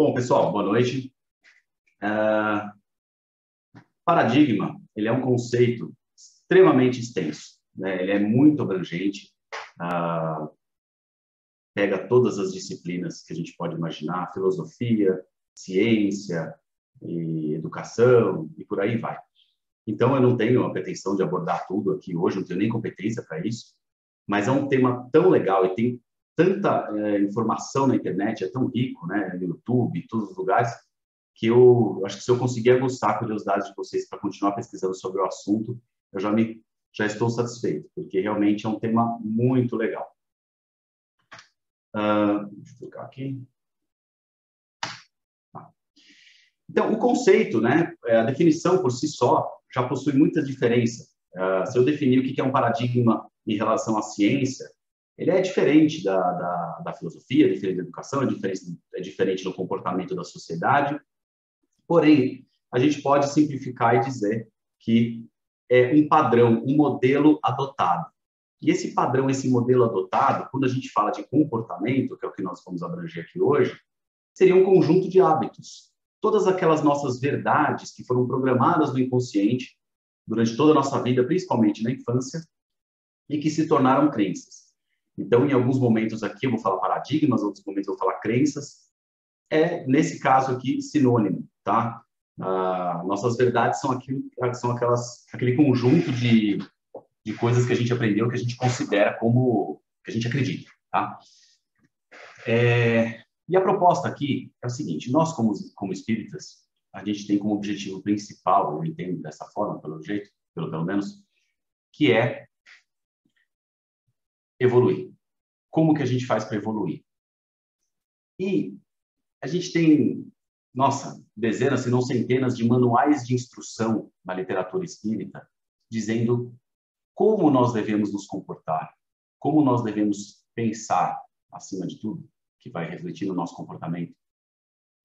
Bom, pessoal, boa noite. Paradigma, ele é um conceito extremamente extenso, né? Ele é muito abrangente, pega todas as disciplinas que a gente pode imaginar, filosofia, ciência, e educação, e por aí vai. Então, eu não tenho a pretensão de abordar tudo aqui hoje, não tenho nem competência para isso, mas é um tema tão legal e tem tanta informação na internet, é tão rico, né, no YouTube, em todos os lugares, que eu acho que se eu conseguir aguçar a curiosidade de vocês para continuar pesquisando sobre o assunto, eu já estou satisfeito, porque realmente é um tema muito legal. Deixa eu clicar aqui. Então, o conceito, né, a definição por si só, já possui muita diferença. Se eu definir o que é um paradigma em relação à ciência, ele é diferente da filosofia, é diferente da educação, é diferente do comportamento da sociedade. Porém, a gente pode simplificar e dizer que é um padrão, um modelo adotado. E esse padrão, esse modelo adotado, quando a gente fala de comportamento, que é o que nós vamos abranger aqui hoje, seria um conjunto de hábitos. Todas aquelas nossas verdades que foram programadas no inconsciente durante toda a nossa vida, principalmente na infância, e que se tornaram crenças. Então, em alguns momentos aqui eu vou falar paradigmas, em outros momentos eu vou falar crenças. Nesse caso aqui, sinônimo, tá? Nossas verdades são aquele conjunto de coisas que a gente aprendeu, que a gente considera como que a gente acredita, tá? E a proposta aqui é o seguinte: nós, como espíritas, a gente tem como objetivo principal, eu entendo dessa forma, pelo menos, que é evoluir. Como que a gente faz para evoluir? E a gente tem, dezenas, se não centenas de manuais de instrução na literatura espírita, dizendo como nós devemos nos comportar, como nós devemos pensar, acima de tudo, que vai refletir no nosso comportamento.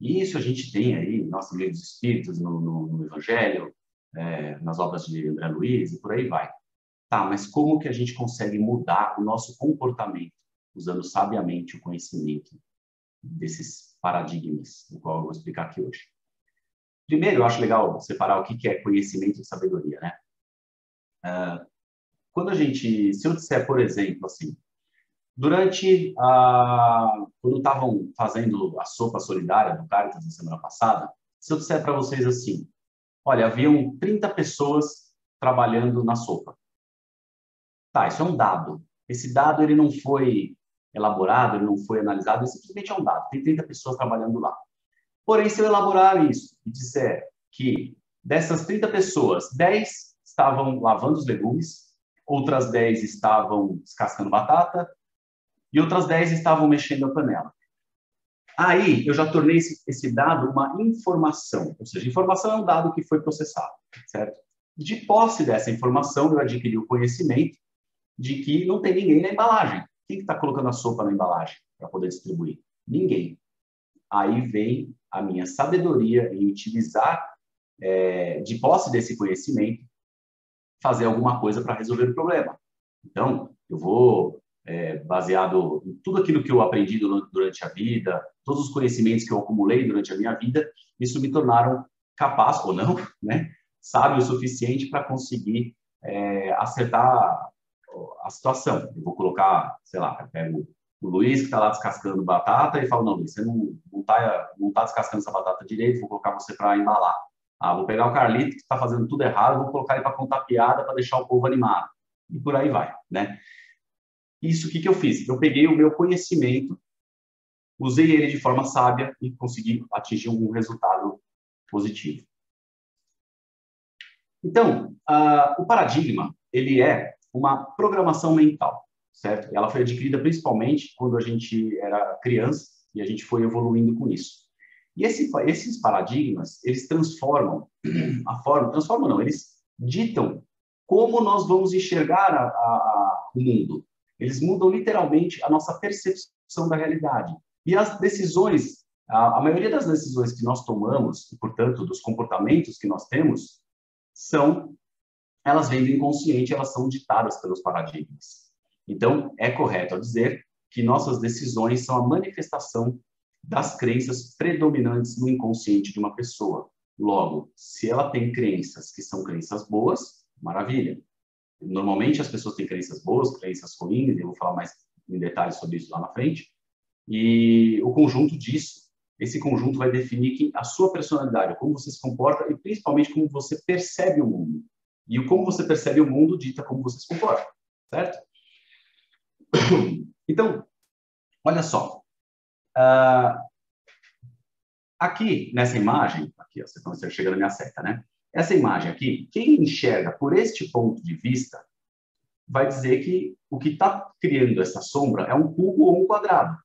E isso a gente tem aí, nossos livros espíritos, no Evangelho, nas obras de André Luiz e por aí vai. Tá, mas como que a gente consegue mudar o nosso comportamento, usando sabiamente o conhecimento desses paradigmas, do qual eu vou explicar aqui hoje? Primeiro, eu acho legal separar o que é conhecimento e sabedoria, né? Se eu disser, por exemplo, assim, quando estavam fazendo a sopa solidária do Caritas na semana passada, se eu disser para vocês assim, olha, haviam 30 pessoas trabalhando na sopa. Tá, isso é um dado. Esse dado ele não foi elaborado, ele não foi analisado, ele simplesmente é um dado. Tem 30 pessoas trabalhando lá. Porém, se eu elaborar isso e disser que dessas 30 pessoas, 10 estavam lavando os legumes, outras 10 estavam descascando batata e outras 10 estavam mexendo a panela. Aí, eu já tornei esse dado uma informação. Ou seja, informação é um dado que foi processado, certo? De posse dessa informação, eu adquiri o conhecimento de que não tem ninguém na embalagem. Quem está colocando a sopa na embalagem para poder distribuir? Ninguém. Aí vem a minha sabedoria em utilizar, de posse desse conhecimento, fazer alguma coisa para resolver o problema. Então, eu vou, baseado em tudo aquilo que eu aprendi durante a vida, todos os conhecimentos que eu acumulei durante a minha vida, isso me tornaram capaz, ou não, né, sábio o suficiente para conseguir acertar a situação. Eu vou colocar, sei lá, eu pego o Luiz que está lá descascando batata e falo, não, Luiz, você não tá descascando essa batata direito, vou colocar você para embalar. Vou pegar o Carlito que está fazendo tudo errado, vou colocar ele para contar piada para deixar o povo animado. E por aí vai, né? Isso, o que eu fiz? Eu peguei o meu conhecimento, usei ele de forma sábia e consegui atingir um resultado positivo. Então, o paradigma, ele é uma programação mental, certo? Ela foi adquirida principalmente quando a gente era criança e a gente foi evoluindo com isso. E esses paradigmas, eles transformam eles ditam como nós vamos enxergar o mundo. Eles mudam literalmente a nossa percepção da realidade. E as decisões, a maioria das decisões que nós tomamos, e portanto dos comportamentos que nós temos, elas vêm do inconsciente, elas são ditadas pelos paradigmas. Então, é correto dizer que nossas decisões são a manifestação das crenças predominantes no inconsciente de uma pessoa. Logo, se ela tem crenças que são crenças boas, maravilha. Normalmente as pessoas têm crenças boas, crenças ruins, eu vou falar mais em detalhes sobre isso lá na frente. E o conjunto disso, esse conjunto vai definir a sua personalidade, como você se comporta e principalmente como você percebe o mundo. E o como você percebe o mundo dita como você se comporta, certo? Então, olha só. Aqui, nessa imagem, aqui, ó, vocês estão chegando na minha seta, né? Essa imagem aqui, quem enxerga por este ponto de vista, vai dizer que o que está criando essa sombra é um cubo ou um quadrado.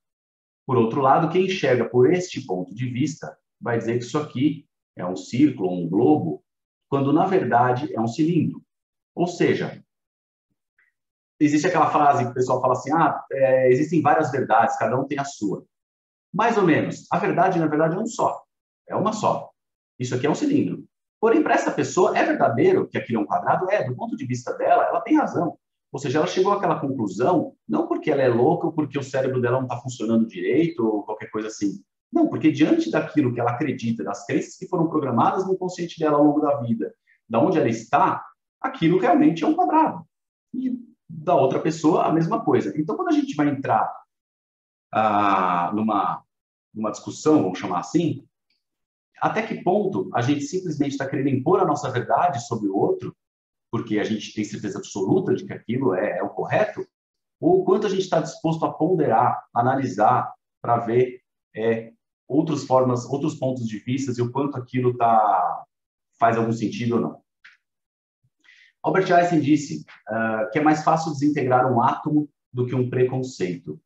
Por outro lado, quem enxerga por este ponto de vista, vai dizer que isso aqui é um círculo ou um globo, quando na verdade é um cilindro. Ou seja, existe aquela frase que o pessoal fala assim, existem várias verdades, cada um tem a sua. Mais ou menos. A verdade, na verdade, é um só. É uma só. Isso aqui é um cilindro. Porém, para essa pessoa, é verdadeiro que aquilo é um quadrado? É. Do ponto de vista dela, ela tem razão. Ou seja, ela chegou àquela conclusão, não porque ela é louca ou porque o cérebro dela não está funcionando direito ou qualquer coisa assim. Não, porque diante daquilo que ela acredita, das crenças que foram programadas no consciente dela ao longo da vida, da onde ela está, aquilo realmente é um quadrado. E da outra pessoa, a mesma coisa. Então, quando a gente vai entrar numa discussão, vamos chamar assim, até que ponto a gente simplesmente está querendo impor a nossa verdade sobre o outro, porque a gente tem certeza absoluta de que aquilo é o correto, ou o quanto a gente está disposto a ponderar, analisar, para ver outras formas, outros pontos de vista e o quanto aquilo faz algum sentido ou não. Albert Einstein disse que é mais fácil desintegrar um átomo do que um preconceito.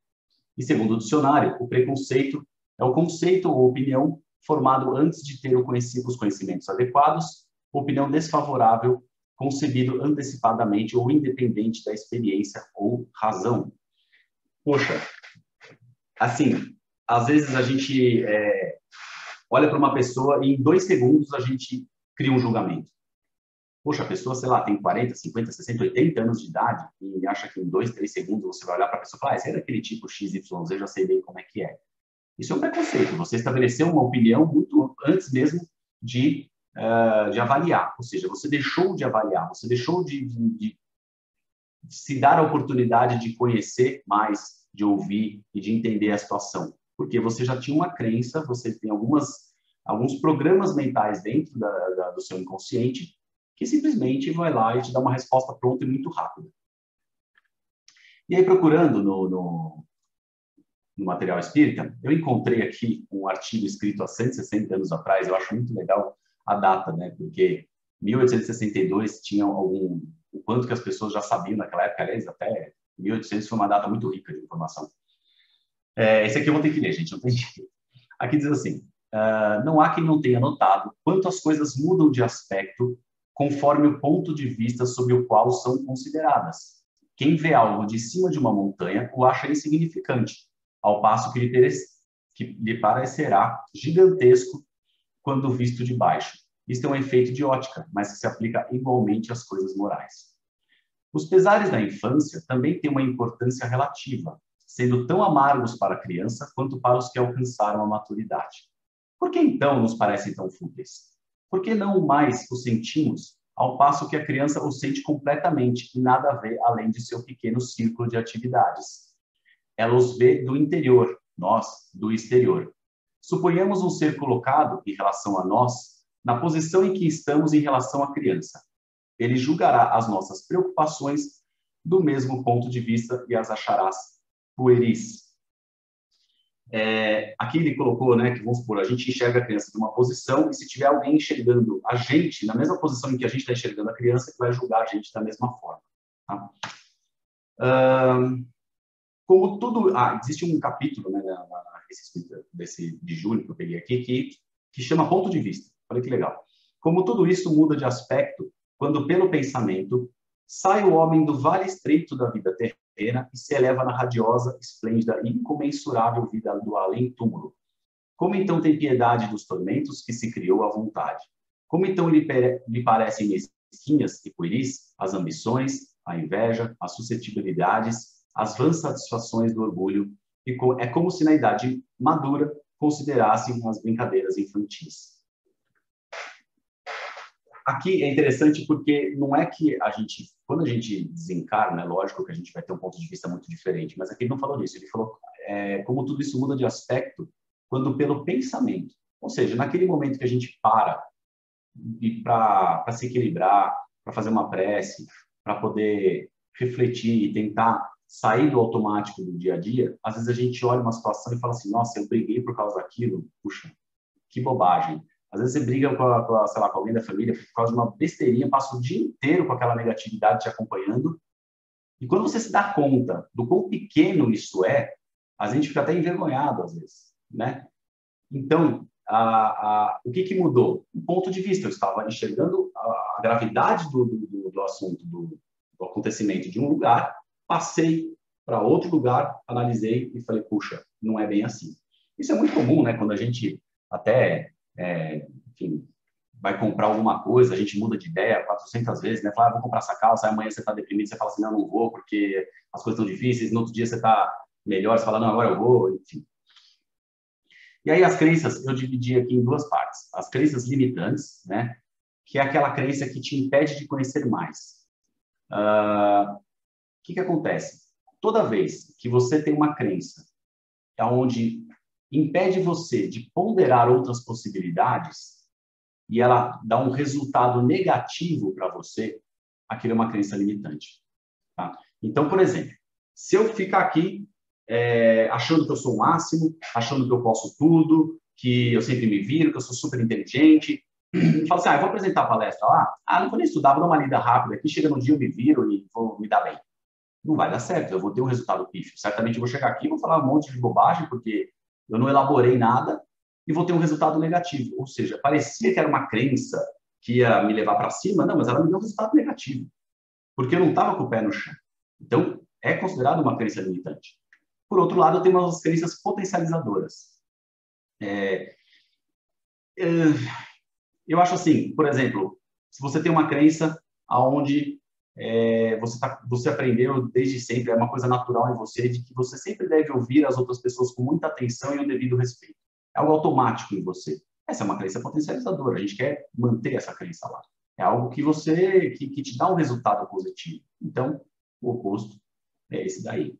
E segundo o dicionário, o preconceito é o conceito ou opinião formado antes de ter os conhecimentos adequados, opinião desfavorável, concebido antecipadamente ou independente da experiência ou razão. Poxa, assim, às vezes a gente olha para uma pessoa e em 2 segundos a gente cria um julgamento. Poxa, a pessoa, sei lá, tem 40, 50, 60, 80 anos de idade e acha que em 2, 3 segundos você vai olhar para a pessoa e falar, esse é daquele tipo XYZ, eu já sei bem como é que é. Isso é um preconceito. Você estabeleceu uma opinião muito antes mesmo de avaliar. Ou seja, você deixou de avaliar, você deixou de se dar a oportunidade de conhecer mais, de ouvir e de entender a situação. Porque você já tinha uma crença, você tem alguns programas mentais dentro do seu inconsciente que simplesmente vai lá e te dá uma resposta pronta e muito rápida. E aí, procurando no material espírita, eu encontrei aqui um artigo escrito há 160 anos atrás, eu acho muito legal a data, né? Porque 1862 tinha o quanto que as pessoas já sabiam naquela época, aliás, até 1800 foi uma data muito rica de informação. Esse aqui eu vou ter que ler, gente, não tem jeito. Aqui diz assim, não há quem não tenha notado quanto as coisas mudam de aspecto conforme o ponto de vista sob o qual são consideradas. Quem vê algo de cima de uma montanha o acha insignificante, ao passo que lhe parecerá gigantesco quando visto de baixo. Isto é um efeito de ótica, mas que se aplica igualmente às coisas morais. Os pesares da infância também têm uma importância relativa, sendo tão amargos para a criança quanto para os que alcançaram a maturidade. Por que então nos parecem tão fúteis? Por que não mais os sentimos, ao passo que a criança os sente completamente e nada vê além de seu pequeno círculo de atividades? Ela os vê do interior, nós do exterior. Suponhamos um ser colocado, em relação a nós, na posição em que estamos em relação à criança. Ele julgará as nossas preocupações do mesmo ponto de vista e as achará pueris. Aqui ele colocou, né, que vamos supor, a gente enxerga a criança de uma posição e se tiver alguém enxergando a gente na mesma posição em que a gente está enxergando a criança, ele vai julgar a gente da mesma forma. Tá? Como tudo... existe um capítulo, né, de julho que eu peguei aqui que chama ponto de vista. Olha que legal. Como tudo isso muda de aspecto quando pelo pensamento sai o homem do vale estreito da vida terrena e se eleva na radiosa, esplêndida e incomensurável vida do além-túmulo. Como então tem piedade dos tormentos que se criou à vontade? Como então lhe parecem mesquinhas e pueris as ambições, a inveja, as suscetibilidades, as vãs satisfações do orgulho? É como se na idade madura considerassem as brincadeiras infantis. Aqui é interessante porque não é que quando a gente desencarna, é lógico que a gente vai ter um ponto de vista muito diferente, mas aqui ele não falou disso, ele falou como tudo isso muda de aspecto quando pelo pensamento. Ou seja, naquele momento que a gente para se equilibrar, para fazer uma prece, para poder refletir e tentar sair do automático do dia a dia, às vezes a gente olha uma situação e fala assim, nossa, eu briguei por causa daquilo, puxa, que bobagem. Às vezes você briga sei lá, com alguém da família por causa de uma besteirinha, passa o dia inteiro com aquela negatividade te acompanhando, e quando você se dá conta do quão pequeno isso é, a gente fica até envergonhado às vezes, né? Então, o que mudou? O ponto de vista. Eu estava enxergando a gravidade do assunto, do acontecimento de um lugar, passei para outro lugar, analisei e falei, puxa, não é bem assim. Isso é muito comum, né? Quando a gente até, enfim, vai comprar alguma coisa, a gente muda de ideia 400 vezes, né? Fala, vou comprar essa calça, aí amanhã você está deprimido, você fala assim, não vou, porque as coisas estão difíceis, no outro dia você está melhor, você fala, não, agora eu vou, enfim. E aí as crenças, eu dividi aqui em duas partes. As crenças limitantes, né? Que é aquela crença que te impede de conhecer mais. O que acontece? Toda vez que você tem uma crença onde impede você de ponderar outras possibilidades e ela dá um resultado negativo para você, aquilo é uma crença limitante. Tá? Então, por exemplo, se eu ficar aqui achando que eu sou o máximo, achando que eu posso tudo, que eu sempre me viro, que eu sou super inteligente, e falo assim, eu vou apresentar a palestra lá, não vou nem estudar, vou dar uma lida rápida aqui, chega no dia eu me viro e vou me dar bem. Não vai dar certo, eu vou ter um resultado pífio. Certamente eu vou chegar aqui e vou falar um monte de bobagem, porque eu não elaborei nada e vou ter um resultado negativo. Ou seja, parecia que era uma crença que ia me levar para cima, não, mas ela me deu um resultado negativo, porque eu não estava com o pé no chão. Então, é considerado uma crença limitante. Por outro lado, eu tenho umas crenças potencializadoras. Eu acho assim, por exemplo, se você tem uma crença onde você aprendeu desde sempre, é uma coisa natural em você, de que você sempre deve ouvir as outras pessoas com muita atenção e o devido respeito. É algo automático em você. Essa é uma crença potencializadora. A gente quer manter essa crença lá. É algo que que te dá um resultado positivo. Então, o oposto é esse daí.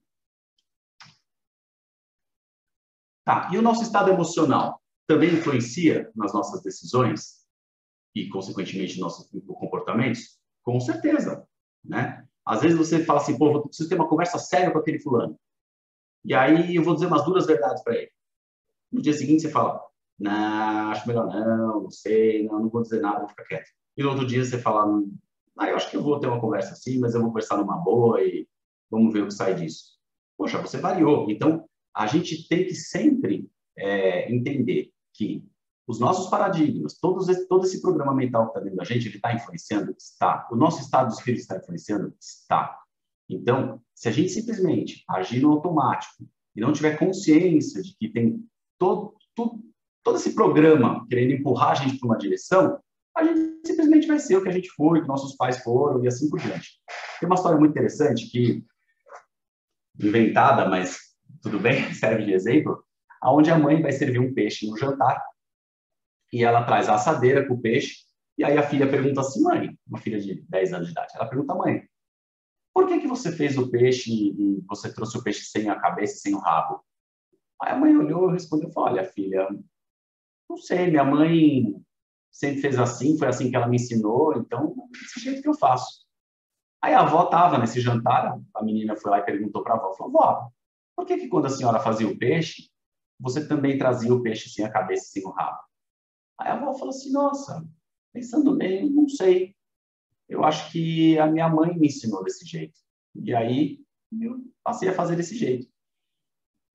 Tá, e o nosso estado emocional também influencia nas nossas decisões e, consequentemente, nossos comportamentos? Com certeza, né? Às vezes você fala assim, pô, eu preciso ter uma conversa séria com aquele fulano. E aí eu vou dizer umas duras verdades para ele. No dia seguinte você fala, não, acho melhor não sei, não vou dizer nada, vou ficar quieto. E no outro dia você fala, eu acho que eu vou ter uma conversa assim, mas eu vou conversar numa boa e vamos ver o que sai disso. Poxa, você variou. Então, a gente tem que sempre entender que os nossos paradigmas, todo esse programa mental que está dentro da gente, ele está influenciando? Está. O nosso estado de espírito está influenciando? Está. Então, se a gente simplesmente agir no automático e não tiver consciência de que tem todo esse programa querendo empurrar a gente para uma direção, a gente simplesmente vai ser o que a gente foi, o que nossos pais foram e assim por diante. Tem uma história muito interessante que inventada, mas tudo bem, serve de exemplo, aonde a mãe vai servir um peixe no jantar e ela traz a assadeira com o peixe e aí a filha pergunta assim, mãe, uma filha de 10 anos de idade, ela pergunta, mãe, por que você fez o peixe e você trouxe o peixe sem a cabeça e sem o rabo? Aí a mãe olhou e respondeu, olha, filha, não sei, minha mãe sempre fez assim, foi assim que ela me ensinou, então é desse jeito que eu faço. Aí a avó estava nesse jantar, a menina foi lá e perguntou para a avó, falou, vó, por que quando a senhora fazia o peixe, você também trazia o peixe sem a cabeça e sem o rabo? Aí a avó falou assim, nossa, pensando bem, não sei. Eu acho que a minha mãe me ensinou desse jeito. E aí eu passei a fazer desse jeito.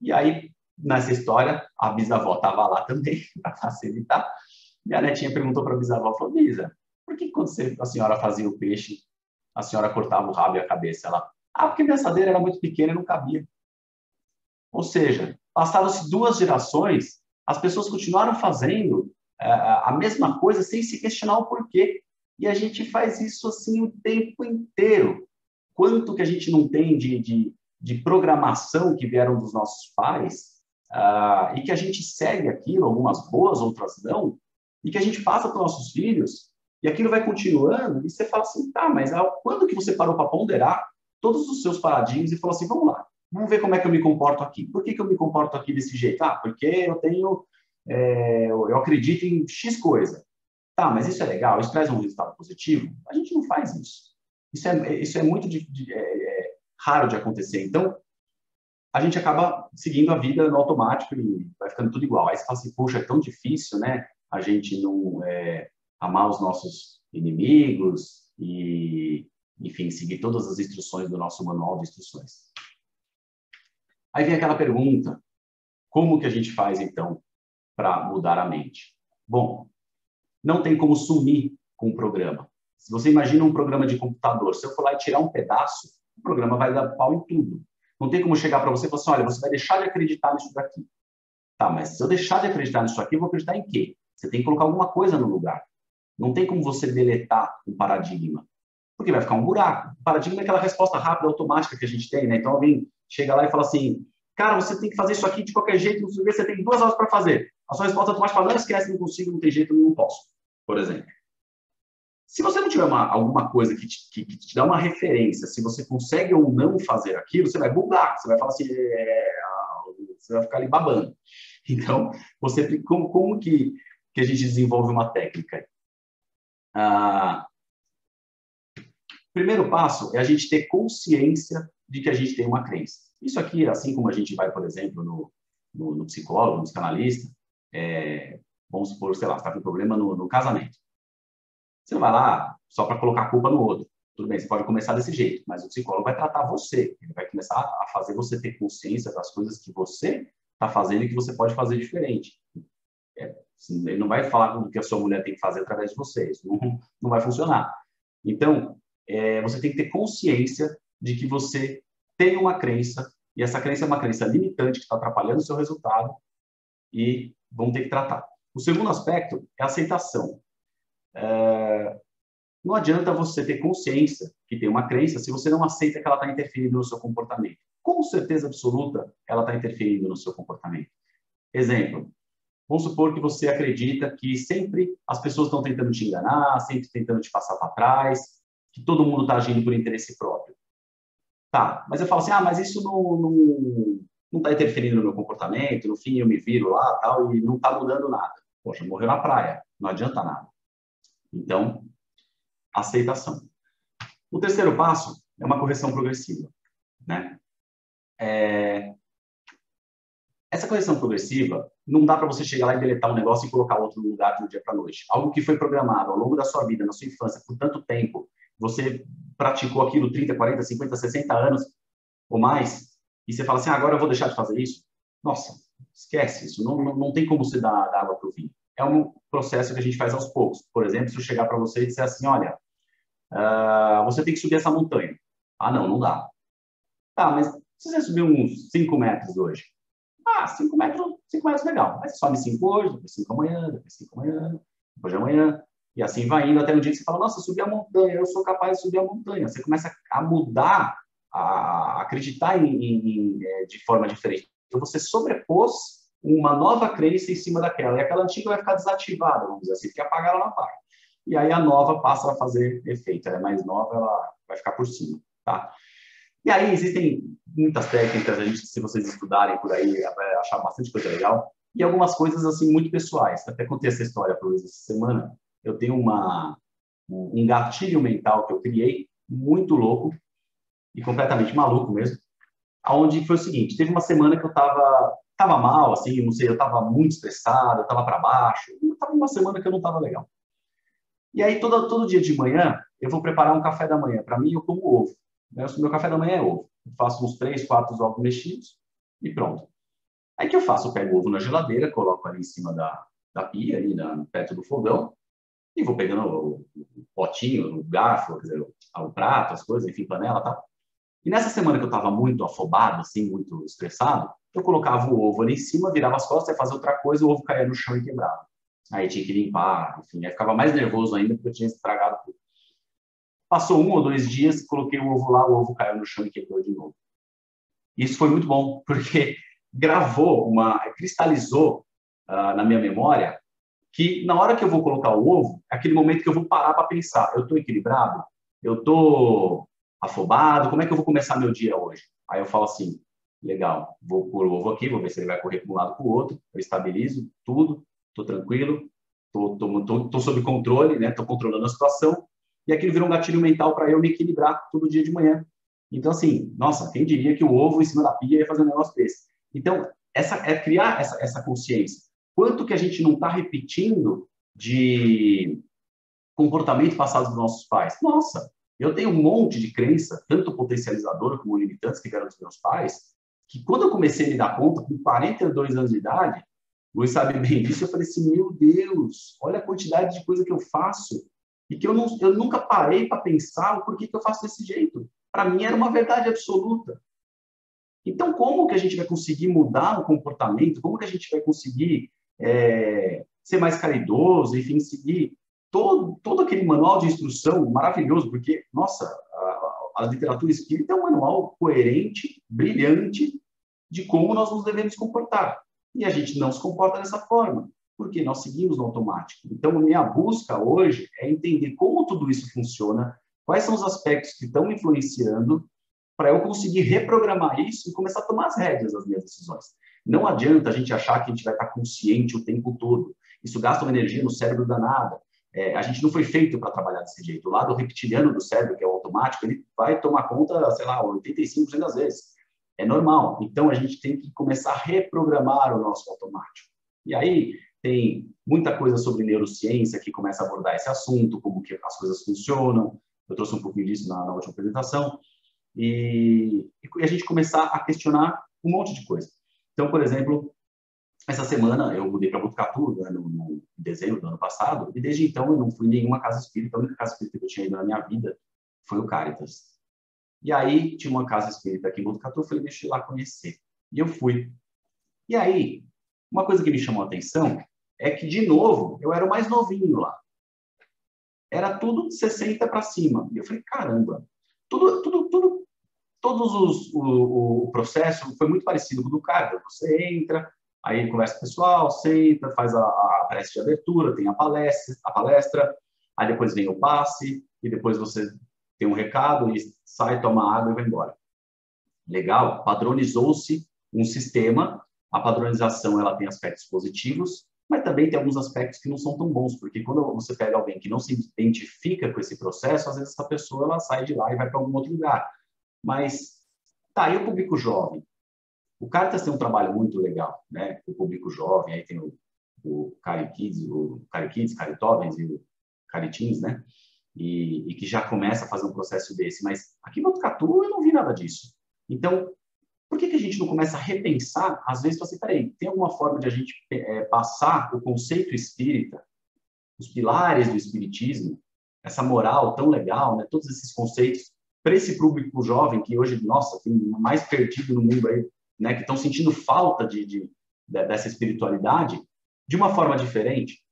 E aí, nessa história, a bisavó estava lá também, para facilitar. E a netinha perguntou para a bisavó, falou, Bisa, por que quando a senhora fazia o peixe, a senhora cortava o rabo e a cabeça? Ela, porque minha assadeira era muito pequena e não cabia. Ou seja, passaram-se 2 gerações, as pessoas continuaram fazendo a mesma coisa sem se questionar o porquê. E a gente faz isso assim o tempo inteiro. Quanto que a gente não tem de programação que vieram dos nossos pais e que a gente segue aquilo, algumas boas, outras não, e que a gente passa para os nossos filhos, e aquilo vai continuando, e você fala assim, tá, mas quando que você parou para ponderar todos os seus paradigmas e falou assim, vamos lá, vamos ver como é que eu me comporto aqui. Por que eu me comporto aqui desse jeito? Ah, porque eu acredito em X coisa. Tá, mas isso é legal? Isso traz um resultado positivo? A gente não faz isso. Isso é muito raro de acontecer. Então, a gente acaba seguindo a vida no automático e vai ficando tudo igual. Aí você fala assim, poxa, é tão difícil, né? A gente não amar os nossos inimigos e, enfim, seguir todas as instruções do nosso manual de instruções. Aí vem aquela pergunta, como que a gente faz, então, para mudar a mente? Bom, não tem como sumir com o programa. Se você imagina um programa de computador, se eu for lá e tirar um pedaço, o programa vai dar pau em tudo. Não tem como chegar para você e falar assim, olha, você vai deixar de acreditar nisso daqui. Tá, mas se eu deixar de acreditar nisso aqui, eu vou acreditar em quê? Você tem que colocar alguma coisa no lugar. Não tem como você deletar um paradigma, porque vai ficar um buraco. O paradigma é aquela resposta rápida, automática que a gente tem, né? Então alguém chega lá e fala assim, cara, você tem que fazer isso aqui de qualquer jeito, você tem 2 horas para fazer. A sua resposta automática fala, não esquece, não consigo, não tem jeito, não posso, por exemplo. Se você não tiver alguma coisa que te dá uma referência, se você consegue ou não fazer aquilo, você vai bugar, você vai falar assim, você vai ficar ali babando. Então, como que a gente desenvolve uma técnica? Primeiro passo é a gente ter consciência de que a gente tem uma crença. Isso aqui, assim como a gente vai, por exemplo, no psicólogo, no psicanalista, vamos supor, sei lá, você está com problema no casamento. Você não vai lá só para colocar a culpa no outro. Tudo bem, você pode começar desse jeito, mas o psicólogo vai tratar você. Ele vai começar a fazer você ter consciência das coisas que você está fazendo e que você pode fazer diferente. Ele não vai falar do que a sua mulher tem que fazer através de você. Isso não vai funcionar. Então, você tem que ter consciência de que você tem uma crença, e essa crença é uma crença limitante que está atrapalhando o seu resultado e vão ter que tratar. O segundo aspecto é a aceitação. Não adianta você ter consciência que tem uma crença se você não aceita que ela está interferindo no seu comportamento. Com certeza absoluta, ela está interferindo no seu comportamento. Exemplo, vamos supor que você acredita que sempre as pessoas estão tentando te enganar, sempre tentando te passar para trás, que todo mundo está agindo por interesse próprio. Tá, mas eu falo assim, mas isso não está interferindo no meu comportamento, no fim eu me viro lá tal, e não está mudando nada. Poxa, morreu na praia, não adianta nada. Então, aceitação. O terceiro passo é uma correção progressiva, né? Essa correção progressiva não dá para você chegar lá e deletar um negócio e colocar outro no lugar de um dia para a noite. Algo que foi programado ao longo da sua vida, na sua infância, por tanto tempo, você praticou aquilo 30, 40, 50, 60 anos ou mais, e você fala assim, agora eu vou deixar de fazer isso? Nossa, esquece isso, não tem como você dar água para o vinho. É um processo que a gente faz aos poucos. Por exemplo, se eu chegar para você e disser assim, olha, você tem que subir essa montanha. Ah, não dá. Tá, mas se você subir uns 5 metros hoje, 5 metros legal. Mas sobe 5 hoje, depois 5 amanhã, depois 5 amanhã, depois de amanhã. E assim vai indo até um dia que você fala, nossa, subi a montanha, eu sou capaz de subir a montanha. Você começa a mudar, a acreditar de forma diferente. Então você sobrepôs uma nova crença em cima daquela. E aquela antiga vai ficar desativada, vamos dizer assim, porque apagar ela não apaga. E aí a nova passa a fazer efeito. Ela é mais nova, ela vai ficar por cima, tá? E aí existem muitas técnicas, se vocês estudarem por aí, vai achar bastante coisa legal. E algumas coisas, assim, muito pessoais. Até contei essa história para vocês essa semana. Eu tenho um gatilho mental que eu criei, muito louco, e completamente maluco mesmo, onde foi o seguinte, teve uma semana que eu tava mal, assim, não sei, eu tava muito estressado, eu tava para baixo, tava uma semana que eu não tava legal. E aí, todo dia de manhã, eu vou preparar um café da manhã. Para mim, eu como ovo. O meu café da manhã é ovo. Eu faço uns 3, 4 ovos mexidos e pronto. Aí o que eu faço? Eu pego o ovo na geladeira, coloco ali em cima da pia, ali perto do fogão, e vou pegando o potinho, o garfo, quer dizer, o prato, as coisas, enfim, panela e tal. E nessa semana que eu estava muito afobado, assim, muito estressado, eu colocava o ovo ali em cima, virava as costas, ia fazer outra coisa, o ovo caía no chão e quebrava. Aí tinha que limpar, enfim, aí ficava mais nervoso ainda porque eu tinha estragado tudo. Passou 1 ou 2 dias, coloquei o ovo lá, o ovo caiu no chão e quebrou de novo. Isso foi muito bom, porque cristalizou na minha memória que na hora que eu vou colocar o ovo, é aquele momento que eu vou parar para pensar, eu estou equilibrado? Eu estou afobado? Como é que eu vou começar meu dia hoje? Aí eu falo assim, legal, vou pôr o ovo aqui, vou ver se ele vai correr para um lado para o outro, eu estabilizo tudo, estou tranquilo, estou sob controle, né? Estou controlando a situação, e aquilo vira um gatilho mental para eu me equilibrar todo dia de manhã. Então, assim, nossa, quem diria que o ovo em cima da pia ia fazer um negócio desse? Então, criar essa consciência. Quanto que a gente não está repetindo de comportamento passado dos nossos pais? Nossa, eu tenho um monte de crença, tanto potencializadora como limitantes, que vieram dos meus pais, que quando eu comecei a me dar conta, com 42 anos de idade, o Luiz sabe bem disso, eu falei assim, meu Deus, olha a quantidade de coisa que eu faço e que eu nunca parei para pensar o porquê que eu faço desse jeito. Para mim era uma verdade absoluta. Então, como que a gente vai conseguir mudar o comportamento? Como que a gente vai conseguir ser mais caridoso, enfim, seguir todo aquele manual de instrução maravilhoso? Porque, nossa, a literatura espírita é um manual coerente, brilhante, de como nós nos devemos comportar. E a gente não se comporta dessa forma, porque nós seguimos no automático. Então, a minha busca hoje é entender como tudo isso funciona, quais são os aspectos que estão influenciando, para eu conseguir reprogramar isso e começar a tomar as rédeas das minhas decisões. Não adianta a gente achar que a gente vai estar consciente o tempo todo. Isso gasta uma energia no cérebro danada. A gente não foi feito para trabalhar desse jeito. O lado reptiliano do cérebro, que é o automático, ele vai tomar conta, sei lá, 85% das vezes. É normal. Então, a gente tem que começar a reprogramar o nosso automático. E aí, tem muita coisa sobre neurociência que começa a abordar esse assunto, como que as coisas funcionam. Eu trouxe um pouquinho disso na última apresentação. E a gente começar a questionar um monte de coisa. Então, por exemplo, essa semana eu mudei para Botucatu, né, no dezembro do ano passado, e desde então eu não fui em nenhuma casa espírita. A única casa espírita que eu tinha ido na minha vida foi o Caritas. E aí tinha uma casa espírita aqui em Botucatu, eu falei, deixa eu ir lá conhecer. E eu fui. E aí, uma coisa que me chamou a atenção é que, de novo, eu era o mais novinho lá. Era tudo de 60 para cima. E eu falei, caramba, o processo foi muito parecido com o do cara. Você entra, aí conversa com o pessoal, senta, faz a prece de abertura, tem a palestra, aí depois vem o passe, e depois você tem um recado e sai, toma água e vai embora. Legal, padronizou-se um sistema. A padronização ela tem aspectos positivos, mas também tem alguns aspectos que não são tão bons, porque quando você pega alguém que não se identifica com esse processo, às vezes essa pessoa ela sai de lá e vai para algum outro lugar. Mas tá aí o público jovem. O Caritas tem um trabalho muito legal, né? O público jovem, aí tem o Cari Kids, Cari Jovens e o Cari Teens, né? E que já começa a fazer um processo desse. Mas aqui no Botucatu eu não vi nada disso. Então, por que a gente não começa a repensar? Às vezes, você, peraí, tem alguma forma de a gente passar o conceito espírita, os pilares do espiritismo, essa moral tão legal, né? Todos esses conceitos, para esse público jovem que hoje, nossa, tem mais perdido no mundo aí, né? Que estão sentindo falta dessa espiritualidade, de uma forma diferente,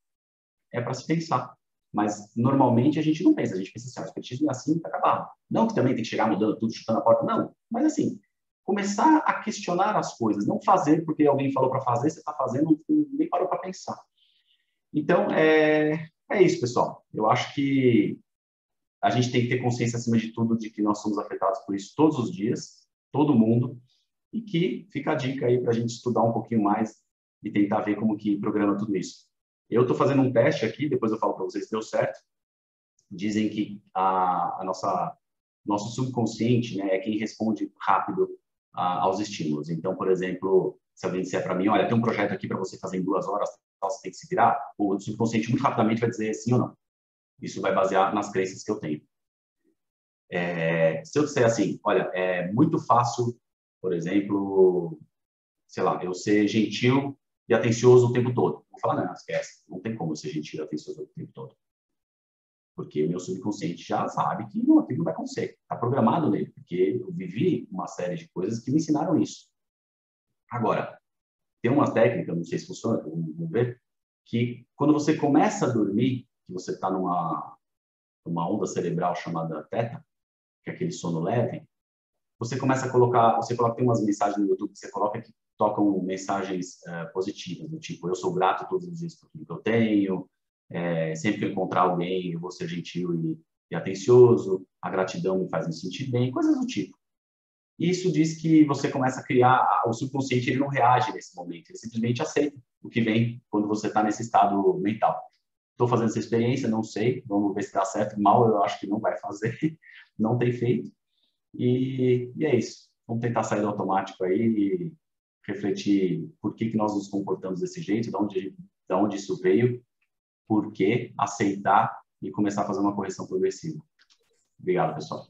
é para se pensar. Mas, normalmente, a gente não pensa. A gente pensa assim, o espiritismo é assim, está acabado. Não que também tem que chegar mudando tudo, chutando a porta, não. Mas, assim, começar a questionar as coisas. Não fazer porque alguém falou para fazer, você está fazendo, nem parou para pensar. Então, é isso, pessoal. Eu acho que a gente tem que ter consciência, acima de tudo, de que nós somos afetados por isso todos os dias, todo mundo, e que fica a dica aí para a gente estudar um pouquinho mais e tentar ver como que programa tudo isso. Eu estou fazendo um teste aqui, depois eu falo para vocês se deu certo. Dizem que nosso subconsciente, né, é quem responde rápido aos estímulos. Então, por exemplo, se alguém disser para mim, olha, tem um projeto aqui para você fazer em 2 horas, você tem que se virar, o subconsciente muito rapidamente vai dizer sim ou não. Isso vai basear nas crenças que eu tenho. Se eu disser assim, olha, é muito fácil, por exemplo, sei lá, eu ser gentil e atencioso o tempo todo. Vou falar, não, esquece, não tem como eu ser gentil e atencioso o tempo todo. Porque o meu subconsciente já sabe que não, aquilo não vai acontecer. Está programado nele, porque eu vivi uma série de coisas que me ensinaram isso. Agora, tem uma técnica, não sei se funciona, vamos ver, que quando você começa a dormir, que você está numa onda cerebral chamada teta, que é aquele sono leve, você começa a colocar, tem umas mensagens no YouTube que você coloca que tocam mensagens positivas, do tipo, eu sou grato todos os dias por tudo que eu tenho, sempre que eu encontrar alguém, eu vou ser gentil e atencioso, a gratidão me faz me sentir bem, coisas do tipo. Isso diz que você começa a criar, o subconsciente ele não reage nesse momento, ele simplesmente aceita o que vem quando você está nesse estado mental. Estou fazendo essa experiência, não sei, vamos ver se dá certo. Mal eu acho que não vai fazer, não tem feito. E é isso. Vamos tentar sair do automático aí e refletir por que nós nos comportamos desse jeito, de onde isso veio, por que, aceitar e começar a fazer uma correção progressiva. Obrigado, pessoal.